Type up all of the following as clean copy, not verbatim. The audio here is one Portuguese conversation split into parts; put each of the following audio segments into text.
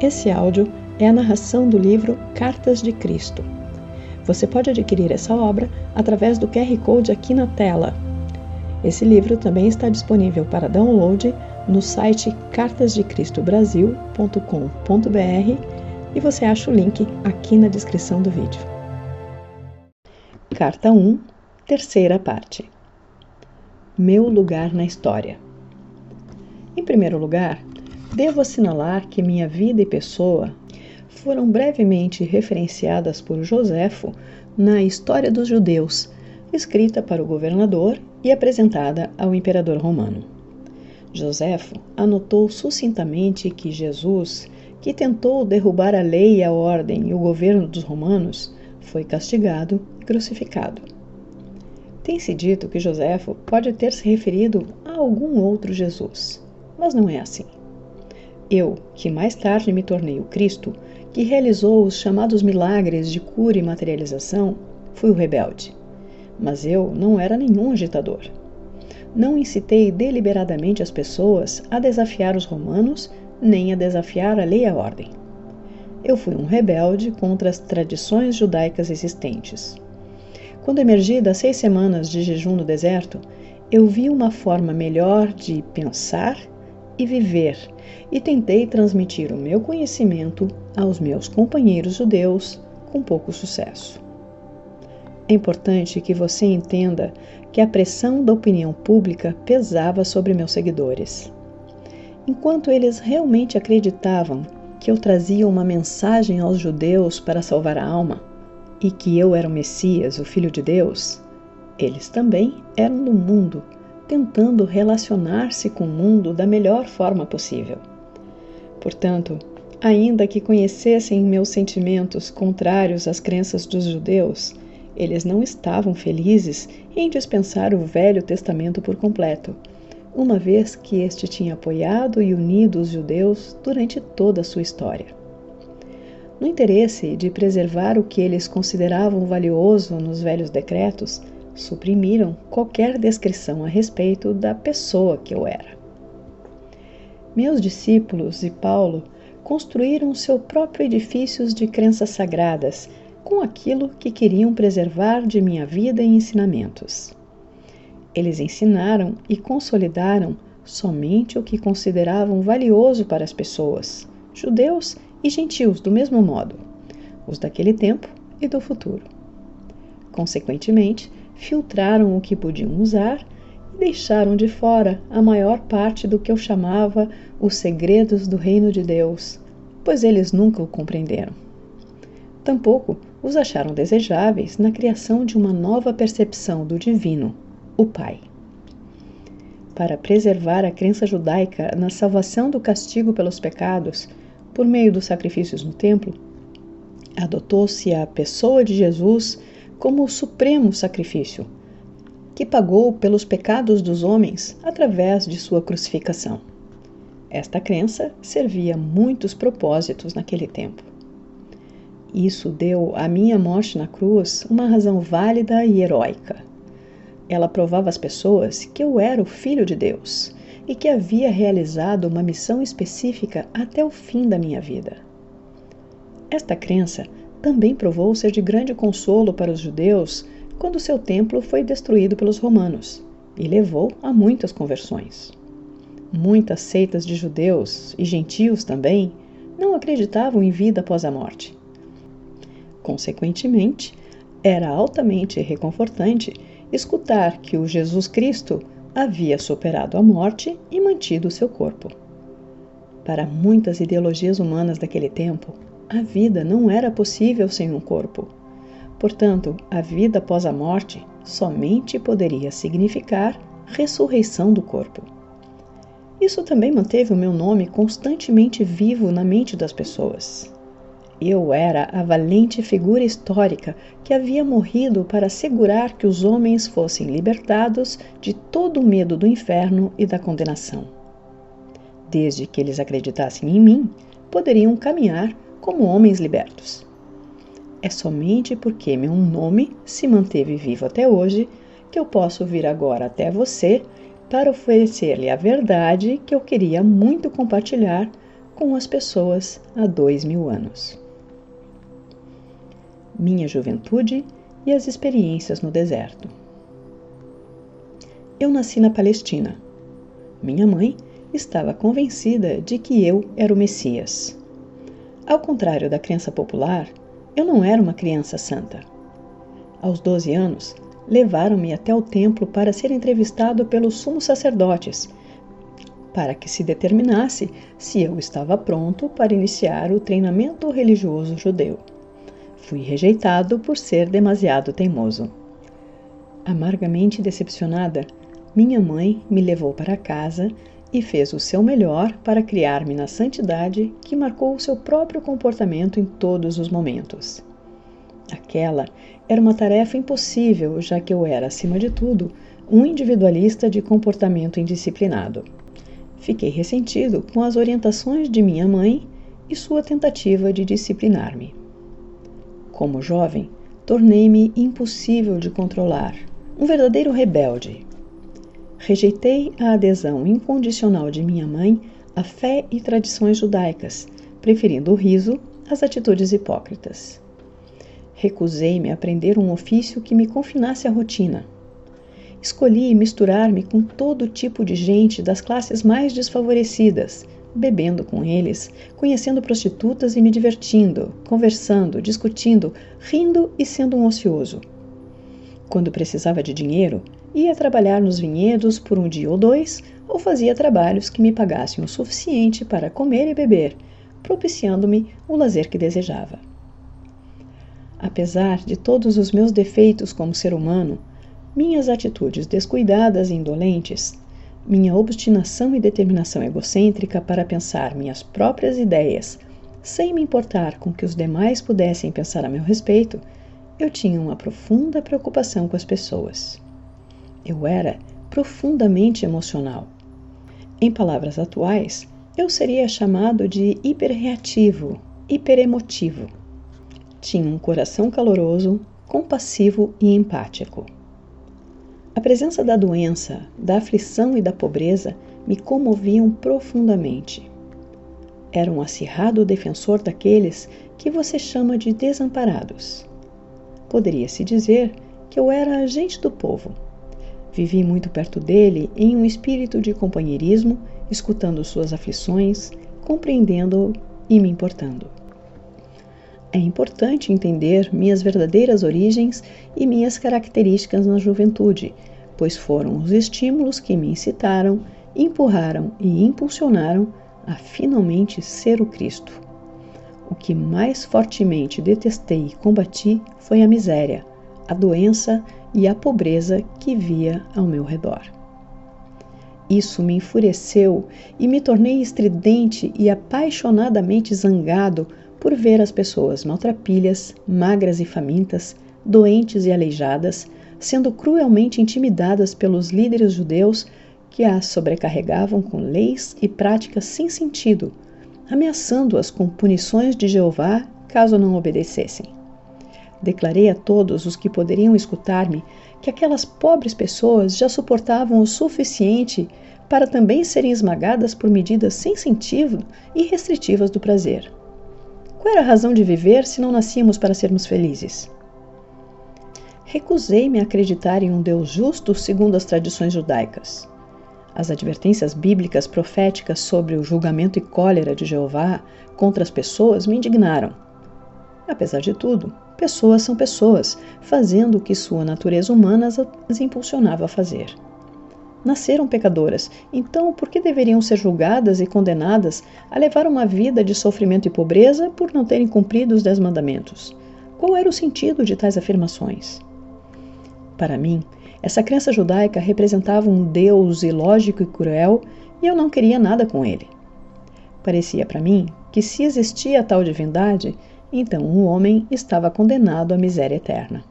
Esse áudio é a narração do livro Cartas de Cristo. Você pode adquirir essa obra através do QR Code aqui na tela. Esse livro também está disponível para download no site cartasdecristobrasil.com.br e você acha o link aqui na descrição do vídeo. Carta 1, terceira parte. Meu lugar na história. Em primeiro lugar, devo assinalar que minha vida e pessoa foram brevemente referenciadas por Joséfo na História dos Judeus, escrita para o governador e apresentada ao imperador romano. Joséfo anotou sucintamente que Jesus, que tentou derrubar a lei, a ordem e o governo dos romanos, foi castigado e crucificado. Tem-se dito que Joséfo pode ter se referido a algum outro Jesus, mas não é assim. Eu, que mais tarde me tornei o Cristo, que realizou os chamados milagres de cura e materialização, fui o rebelde. Mas eu não era nenhum agitador. Não incitei deliberadamente as pessoas a desafiar os romanos, nem a desafiar a lei e a ordem. Eu fui um rebelde contra as tradições judaicas existentes. Quando emergi das 6 semanas de jejum no deserto, eu vi uma forma melhor de pensar e viver, e tentei transmitir o meu conhecimento aos meus companheiros judeus com pouco sucesso. É importante que você entenda que a pressão da opinião pública pesava sobre meus seguidores. Enquanto eles realmente acreditavam que eu trazia uma mensagem aos judeus para salvar a alma e que eu era o Messias, o Filho de Deus, eles também eram do mundo, tentando relacionar-se com o mundo da melhor forma possível. Portanto, ainda que conhecessem meus sentimentos contrários às crenças dos judeus, eles não estavam felizes em dispensar o Velho Testamento por completo, uma vez que este tinha apoiado e unido os judeus durante toda a sua história. No interesse de preservar o que eles consideravam valioso nos velhos decretos, suprimiram qualquer descrição a respeito da pessoa que eu era. Meus discípulos e Paulo construíram seu próprio edifício de crenças sagradas com aquilo que queriam preservar de minha vida e ensinamentos. Eles ensinaram e consolidaram somente o que consideravam valioso para as pessoas, judeus e gentios do mesmo modo, os daquele tempo e do futuro. Consequentemente, filtraram o que podiam usar e deixaram de fora a maior parte do que eu chamava os segredos do reino de Deus, pois eles nunca o compreenderam. Tampouco os acharam desejáveis na criação de uma nova percepção do divino, o Pai. Para preservar a crença judaica na salvação do castigo pelos pecados, por meio dos sacrifícios no templo, adotou-se a pessoa de Jesus como o supremo sacrifício, que pagou pelos pecados dos homens através de sua crucificação. Esta crença servia a muitos propósitos naquele tempo. Isso deu à minha morte na cruz uma razão válida e heróica. Ela provava às pessoas que eu era o Filho de Deus e que havia realizado uma missão específica até o fim da minha vida. Esta crença também provou ser de grande consolo para os judeus quando seu templo foi destruído pelos romanos e levou a muitas conversões. Muitas seitas de judeus e gentios também não acreditavam em vida após a morte. Consequentemente, era altamente reconfortante escutar que o Jesus Cristo havia superado a morte e mantido o seu corpo. Para muitas ideologias humanas daquele tempo, a vida não era possível sem um corpo. Portanto, a vida após a morte somente poderia significar ressurreição do corpo. Isso também manteve o meu nome constantemente vivo na mente das pessoas. Eu era a valente figura histórica que havia morrido para assegurar que os homens fossem libertados de todo o medo do inferno e da condenação. Desde que eles acreditassem em mim, poderiam caminhar como homens libertos. É somente porque meu nome se manteve vivo até hoje que eu posso vir agora até você para oferecer-lhe a verdade que eu queria muito compartilhar com as pessoas há 2000 anos. Minha juventude e as experiências no deserto. Eu nasci na Palestina. Minha mãe estava convencida de que eu era o Messias. Ao contrário da crença popular, eu não era uma criança santa. Aos 12 anos, levaram-me até o templo para ser entrevistado pelos sumos sacerdotes, para que se determinasse se eu estava pronto para iniciar o treinamento religioso judeu. Fui rejeitado por ser demasiado teimoso. Amargamente decepcionada, minha mãe me levou para casa e fez o seu melhor para criar-me na santidade que marcou o seu próprio comportamento em todos os momentos. Aquela era uma tarefa impossível, já que eu era, acima de tudo, um individualista de comportamento indisciplinado. Fiquei ressentido com as orientações de minha mãe e sua tentativa de disciplinar-me. Como jovem, tornei-me impossível de controlar, um verdadeiro rebelde. Rejeitei a adesão incondicional de minha mãe à fé e tradições judaicas, preferindo o riso às atitudes hipócritas. Recusei-me a aprender um ofício que me confinasse à rotina. Escolhi misturar-me com todo tipo de gente das classes mais desfavorecidas, bebendo com eles, conhecendo prostitutas e me divertindo, conversando, discutindo, rindo e sendo um ocioso. Quando precisava de dinheiro, ia trabalhar nos vinhedos por um dia ou dois, ou fazia trabalhos que me pagassem o suficiente para comer e beber, propiciando-me o lazer que desejava. Apesar de todos os meus defeitos como ser humano, minhas atitudes descuidadas e indolentes, minha obstinação e determinação egocêntrica para pensar minhas próprias ideias, sem me importar com que os demais pudessem pensar a meu respeito, eu tinha uma profunda preocupação com as pessoas. Eu era profundamente emocional. Em palavras atuais, eu seria chamado de hiperreativo, hiperemotivo. Tinha um coração caloroso, compassivo e empático. A presença da doença, da aflição e da pobreza me comoviam profundamente. Era um acirrado defensor daqueles que você chama de desamparados. Poderia-se dizer que eu era agente do povo. Vivi muito perto dele em um espírito de companheirismo, escutando suas aflições, compreendendo-o e me importando. É importante entender minhas verdadeiras origens e minhas características na juventude, pois foram os estímulos que me incitaram, empurraram e impulsionaram a finalmente ser o Cristo. O que mais fortemente detestei e combati foi a miséria, a doença e a pobreza que via ao meu redor. Isso me enfureceu e me tornei estridente e apaixonadamente zangado por ver as pessoas maltrapilhas, magras e famintas, doentes e aleijadas, sendo cruelmente intimidadas pelos líderes judeus que as sobrecarregavam com leis e práticas sem sentido, ameaçando-as com punições de Jeová caso não obedecessem. Declarei a todos os que poderiam escutar-me que aquelas pobres pessoas já suportavam o suficiente para também serem esmagadas por medidas sem sentido e restritivas do prazer. Qual era a razão de viver se não nascíamos para sermos felizes? Recusei-me a acreditar em um Deus justo segundo as tradições judaicas. As advertências bíblicas proféticas sobre o julgamento e cólera de Jeová contra as pessoas me indignaram. Apesar de tudo, pessoas são pessoas, fazendo o que sua natureza humana as impulsionava a fazer. Nasceram pecadoras, então por que deveriam ser julgadas e condenadas a levar uma vida de sofrimento e pobreza por não terem cumprido os 10 mandamentos? Qual era o sentido de tais afirmações? Para mim, essa crença judaica representava um Deus ilógico e cruel e eu não queria nada com ele. Parecia para mim que se existia tal divindade, então o homem estava condenado à miséria eterna.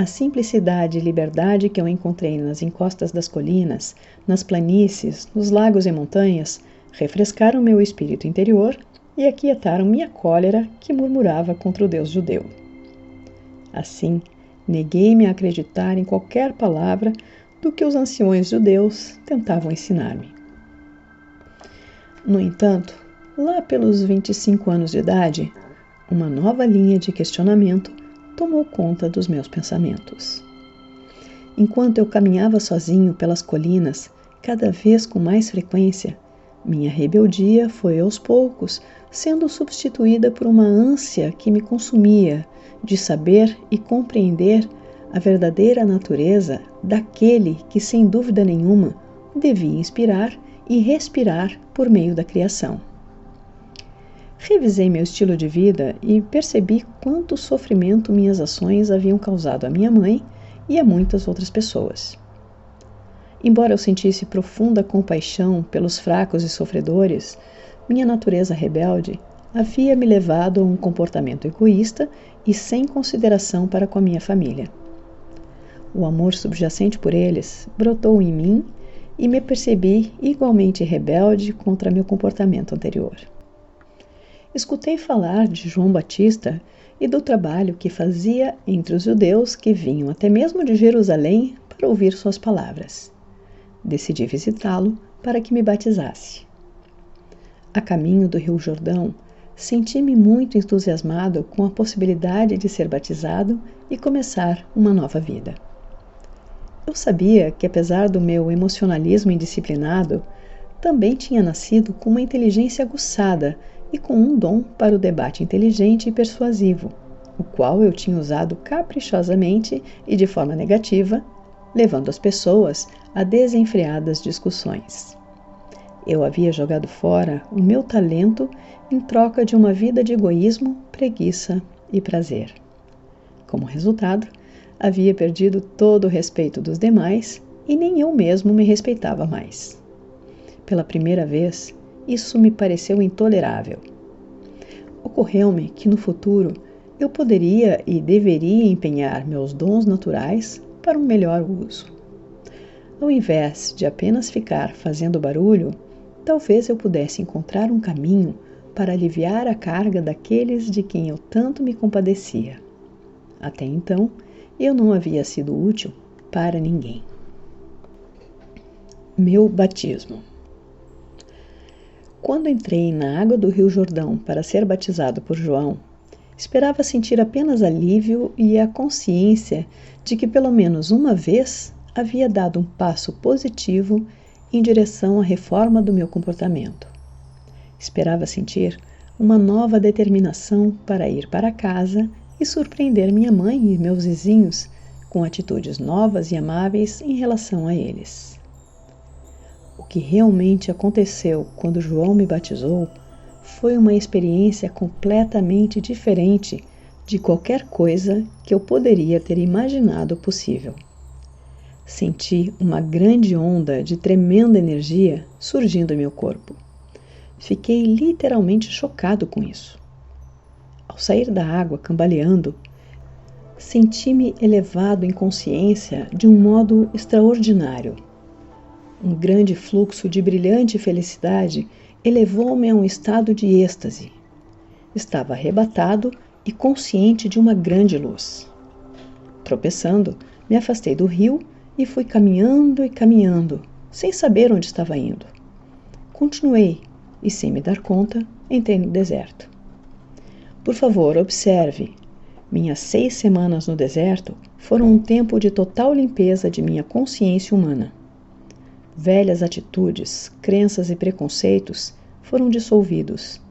A simplicidade e liberdade que eu encontrei nas encostas das colinas, nas planícies, nos lagos e montanhas, refrescaram meu espírito interior e aquietaram minha cólera que murmurava contra o Deus judeu. Assim, neguei-me a acreditar em qualquer palavra do que os anciões judeus tentavam ensinar-me. No entanto, lá pelos 25 anos de idade, uma nova linha de questionamento tomou conta dos meus pensamentos. Enquanto eu caminhava sozinho pelas colinas, cada vez com mais frequência, minha rebeldia foi aos poucos sendo substituída por uma ânsia que me consumia de saber e compreender a verdadeira natureza daquele que, sem dúvida nenhuma, devia inspirar e respirar por meio da criação. Revisei meu estilo de vida e percebi quanto sofrimento minhas ações haviam causado à minha mãe e a muitas outras pessoas. Embora eu sentisse profunda compaixão pelos fracos e sofredores, minha natureza rebelde havia me levado a um comportamento egoísta e sem consideração para com a minha família. O amor subjacente por eles brotou em mim e me percebi igualmente rebelde contra meu comportamento anterior. Escutei falar de João Batista e do trabalho que fazia entre os judeus que vinham até mesmo de Jerusalém para ouvir suas palavras. Decidi visitá-lo para que me batizasse. A caminho do Rio Jordão, senti-me muito entusiasmado com a possibilidade de ser batizado e começar uma nova vida. Eu sabia que, apesar do meu emocionalismo indisciplinado, também tinha nascido com uma inteligência aguçada e com um dom para o debate inteligente e persuasivo, o qual eu tinha usado caprichosamente e de forma negativa, levando as pessoas a desenfreadas discussões. Eu havia jogado fora o meu talento em troca de uma vida de egoísmo, preguiça e prazer. Como resultado, havia perdido todo o respeito dos demais e nem eu mesmo me respeitava mais. Pela primeira vez, isso me pareceu intolerável. Ocorreu-me que no futuro eu poderia e deveria empenhar meus dons naturais para um melhor uso. Ao invés de apenas ficar fazendo barulho, talvez eu pudesse encontrar um caminho para aliviar a carga daqueles de quem eu tanto me compadecia. Até então, eu não havia sido útil para ninguém. Meu batismo. Quando entrei na água do Rio Jordão para ser batizado por João, esperava sentir apenas alívio e a consciência de que pelo menos uma vez havia dado um passo positivo em direção à reforma do meu comportamento. Esperava sentir uma nova determinação para ir para casa e surpreender minha mãe e meus vizinhos com atitudes novas e amáveis em relação a eles. O que realmente aconteceu quando João me batizou foi uma experiência completamente diferente de qualquer coisa que eu poderia ter imaginado possível. Senti uma grande onda de tremenda energia surgindo em meu corpo. Fiquei literalmente chocado com isso. Ao sair da água cambaleando, senti-me elevado em consciência de um modo extraordinário. Um grande fluxo de brilhante felicidade elevou-me a um estado de êxtase. Estava arrebatado e consciente de uma grande luz. Tropeçando, me afastei do rio e fui caminhando e caminhando, sem saber onde estava indo. Continuei e, sem me dar conta, entrei no deserto. Por favor, observe. Minhas 6 semanas no deserto foram um tempo de total limpeza de minha consciência humana. Velhas atitudes, crenças e preconceitos foram dissolvidos.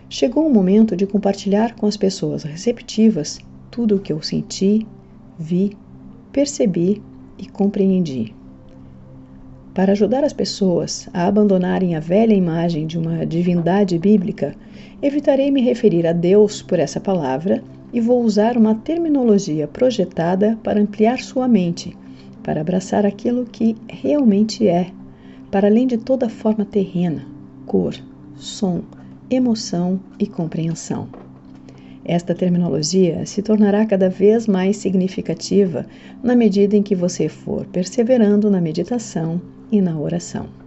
Chegou o momento de compartilhar com as pessoas receptivas tudo o que eu senti, vi, percebi e compreendi. Para ajudar as pessoas a abandonarem a velha imagem de uma divindade bíblica, evitarei me referir a Deus por essa palavra e vou usar uma terminologia projetada para ampliar sua mente, para abraçar aquilo que realmente é, para além de toda forma terrena, cor, som, emoção e compreensão. Esta terminologia se tornará cada vez mais significativa na medida em que você for perseverando na meditação e na oração.